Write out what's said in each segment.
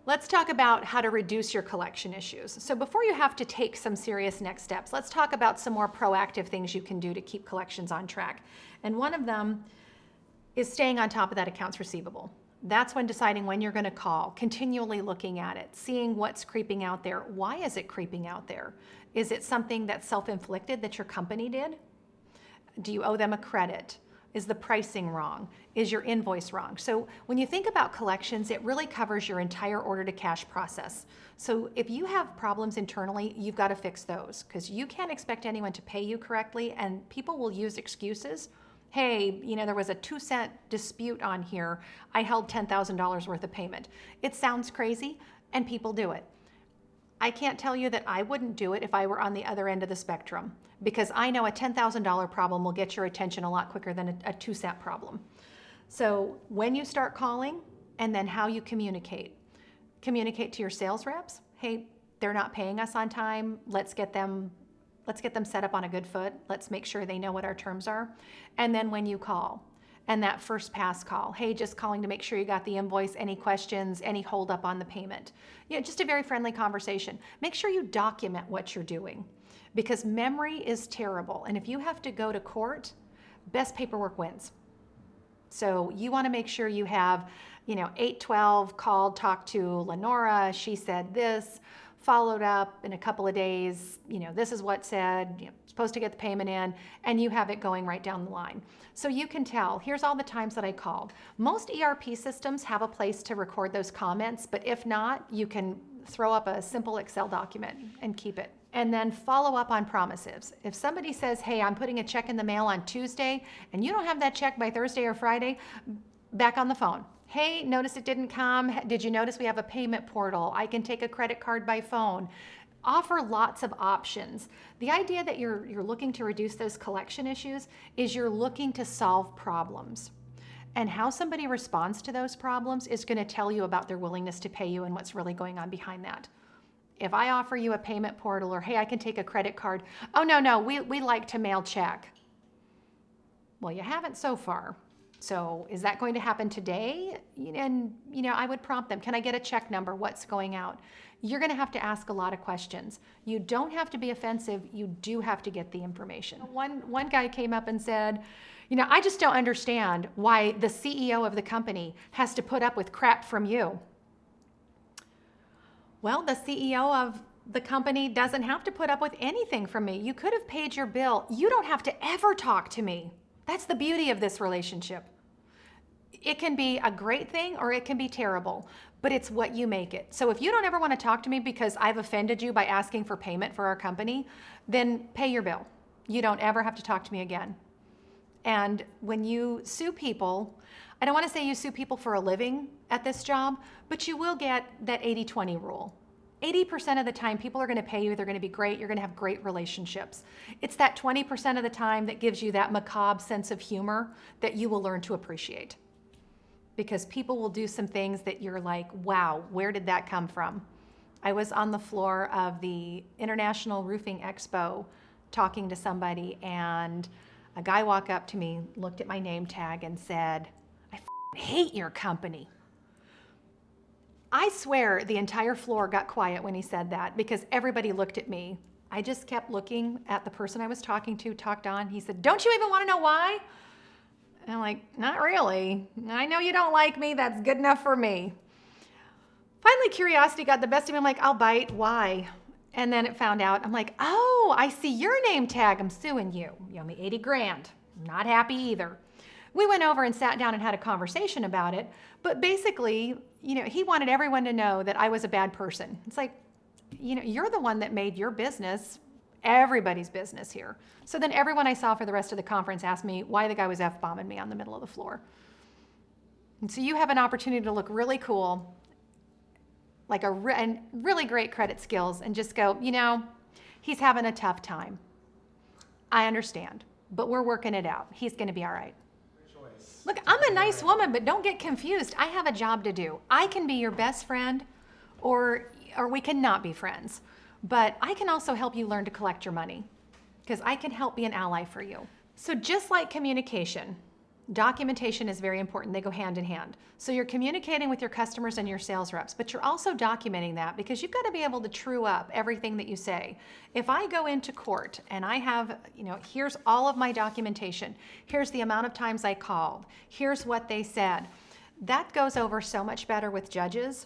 Let's talk about how to reduce your collection issues. So before you have to take some serious next steps, let's talk about some more proactive things you can do to keep collections on track. And one of them is staying on top of that accounts receivable. That's when deciding when you're going to call, continually looking at it, seeing what's creeping out there. Why is it creeping out there? Is it something that's self-inflicted that your company did? Do you owe them a credit? Is the pricing wrong? Is your invoice wrong? So when you think about collections, it really covers your entire order to cash process. So if you have problems internally, you've got to fix those, because you can't expect anyone to pay you correctly, and people will use excuses. Hey, there was a 2-cent dispute on here. I held $10,000 worth of payment. It sounds crazy, and people do it. I can't tell you that I wouldn't do it if I were on the other end of the spectrum, because I know a $10,000 problem will get your attention a lot quicker than a 2-cent problem. So when you start calling, and then how you communicate to your sales reps. Hey, they're not paying us on time. Let's get them set up on a good foot. Let's make sure they know what our terms are. And then when you call, and that first pass call, hey, just calling to make sure you got the invoice, any questions, any hold up on the payment. Just a very friendly conversation. Make sure you document what you're doing, because memory is terrible. And if you have to go to court, best paperwork wins. So you want to make sure you have, 812 called, talked to Lenora, she said this, followed up in a couple of days, this is what said, supposed to get the payment in, and you have it going right down the line. So you can tell, here's all the times that I called. Most ERP systems have a place to record those comments, but if not, you can throw up a simple Excel document and keep it. And then follow up on promises. If somebody says, hey, I'm putting a check in the mail on Tuesday, and you don't have that check by Thursday or Friday, back on the phone. Hey, notice it didn't come. Did you notice we have a payment portal? I can take a credit card by phone. Offer lots of options. The idea that you're looking to reduce those collection issues is you're looking to solve problems. And how somebody responds to those problems is going to tell you about their willingness to pay you and what's really going on behind that. If I offer you a payment portal, or hey, I can take a credit card. Oh, no, we like to mail check. Well, you haven't so far. So is that going to happen today? And, I would prompt them. Can I get a check number? What's going out? You're going to have to ask a lot of questions. You don't have to be offensive. You do have to get the information. One guy came up and said, I just don't understand why the CEO of the company has to put up with crap from you. Well, the CEO of the company doesn't have to put up with anything from me. You could have paid your bill. You don't have to ever talk to me. That's the beauty of this relationship. It can be a great thing or it can be terrible, but it's what you make it. So if you don't ever want to talk to me because I've offended you by asking for payment for our company, then pay your bill. You don't ever have to talk to me again. And when you sue people, I don't want to say you sue people for a living at this job, but you will get that 80-20 rule. 80% of the time, people are going to pay you. They're going to be great. You're going to have great relationships. It's that 20% of the time that gives you that macabre sense of humor that you will learn to appreciate. Because people will do some things that you're like, wow, where did that come from? I was on the floor of the International Roofing Expo talking to somebody, and a guy walked up to me, looked at my name tag, and said, I hate your company. I swear the entire floor got quiet when he said that, because everybody looked at me. I just kept looking at the person I was talking to, talked on. He said, don't you even want to know why? And I'm like, not really. I know you don't like me. That's good enough for me. Finally, curiosity got the best of me. I'm like, I'll bite. Why? And then it found out. I'm like, oh, I see your name tag. I'm suing you. You owe me 80 grand. Not happy either. We went over and sat down and had a conversation about it. But basically, he wanted everyone to know that I was a bad person. It's like, you're the one that made your business everybody's business here. So then everyone I saw for the rest of the conference asked me why the guy was F-bombing me on the middle of the floor. And so you have an opportunity to look really cool, like and really great credit skills, and just go, he's having a tough time. I understand, but we're working it out. He's going to be all right. Look, I'm a nice woman, but don't get confused. I have a job to do. I can be your best friend, or we cannot be friends. But I can also help you learn to collect your money, because I can help be an ally for you. So just like communication, Documentation is very important. They go hand in hand. So you're communicating with your customers and your sales reps, but you're also documenting that because you've got to be able to true up everything that you say. If I go into court and I have, here's all of my documentation, here's the amount of times I called, here's what they said, that goes over so much better with judges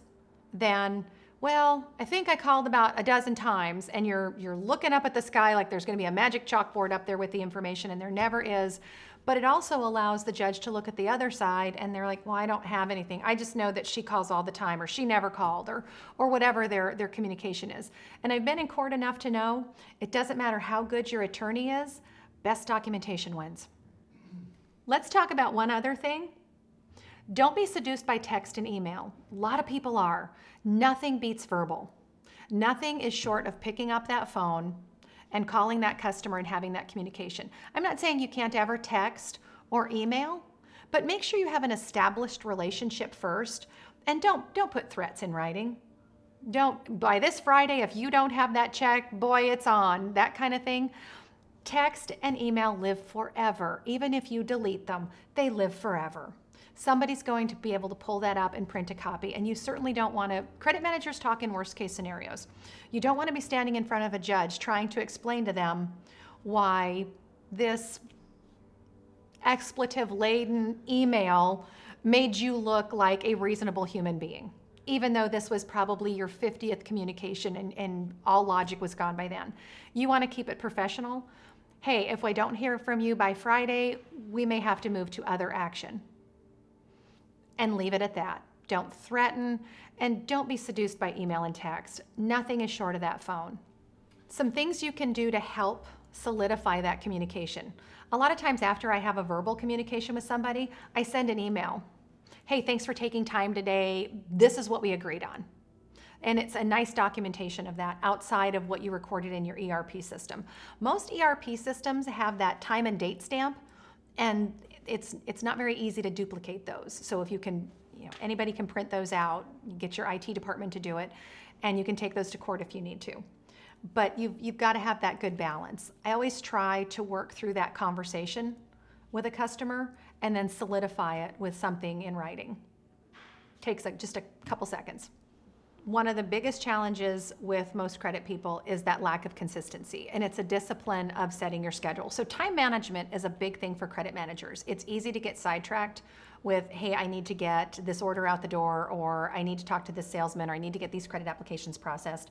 than, well, I think I called about a dozen times, and you're looking up at the sky like there's going to be a magic chalkboard up there with the information, and there never is. But it also allows the judge to look at the other side, and they're like, well, I don't have anything. I just know that she calls all the time, or she never called, or whatever their communication is. And I've been in court enough to know it doesn't matter how good your attorney is, best documentation wins. Let's talk about one other thing. Don't be seduced by text and email. A lot of people are. Nothing beats verbal. Nothing is short of picking up that phone and calling that customer and having that communication. I'm not saying you can't ever text or email, but make sure you have an established relationship first, and don't put threats in writing. Don't, by this Friday, if you don't have that check, boy, it's on, that kind of thing. Text and email live forever. Even if you delete them, they live forever. Somebody's going to be able to pull that up and print a copy, and you certainly don't want to, credit managers talk in worst case scenarios. You don't want to be standing in front of a judge trying to explain to them why this expletive-laden email made you look like a reasonable human being, even though this was probably your 50th communication and all logic was gone by then. You want to keep it professional. Hey, if I don't hear from you by Friday, we may have to move to other action. And leave it at that. Don't threaten, and don't be seduced by email and text. Nothing is short of that phone. Some things you can do to help solidify that communication. A lot of times after I have a verbal communication with somebody, I send an email. Hey, thanks for taking time today. This is what we agreed on. And it's a nice documentation of that outside of what you recorded in your ERP system. Most ERP systems have that time and date stamp, and it's not very easy to duplicate those. So if you can, anybody can print those out, you get your IT department to do it, and you can take those to court if you need to. But you've got to have that good balance. I always try to work through that conversation with a customer and then solidify it with something in writing. Takes just a couple seconds. One of the biggest challenges with most credit people is that lack of consistency, and it's a discipline of setting your schedule. So time management is a big thing for credit managers. It's easy to get sidetracked with, hey, I need to get this order out the door, or I need to talk to this salesman, or I need to get these credit applications processed.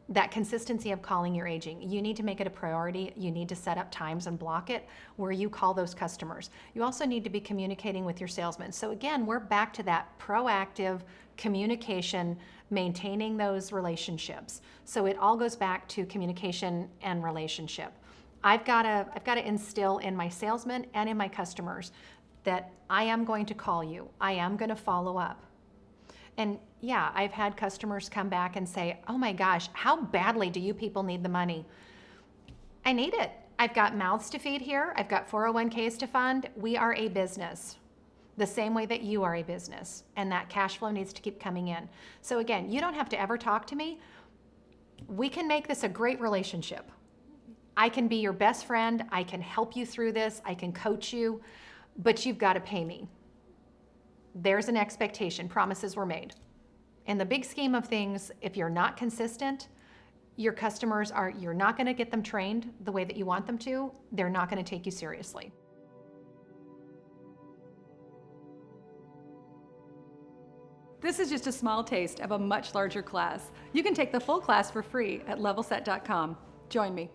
That consistency of calling your aging, you need to make it a priority. You need to set up times and block it where you call those customers. You also need to be communicating with your salesmen. So again, we're back to that proactive communication, maintaining those relationships. So it all goes back to communication and relationship. I've got to instill in my salesmen and in my customers that I am going to call you. I am going to follow up. And yeah, I've had customers come back and say, oh my gosh, how badly do you people need the money? I need it. I've got mouths to feed here. I've got 401ks to fund. We are a business, the same way that you are a business, and that cash flow needs to keep coming in. So again, you don't have to ever talk to me. We can make this a great relationship. I can be your best friend. I can help you through this. I can coach you, but you've got to pay me. There's an expectation. Promises were made. In the big scheme of things, if you're not consistent, your customers you're not going to get them trained the way that you want them to. They're not going to take you seriously. This is just a small taste of a much larger class. You can take the full class for free at levelset.com. Join me.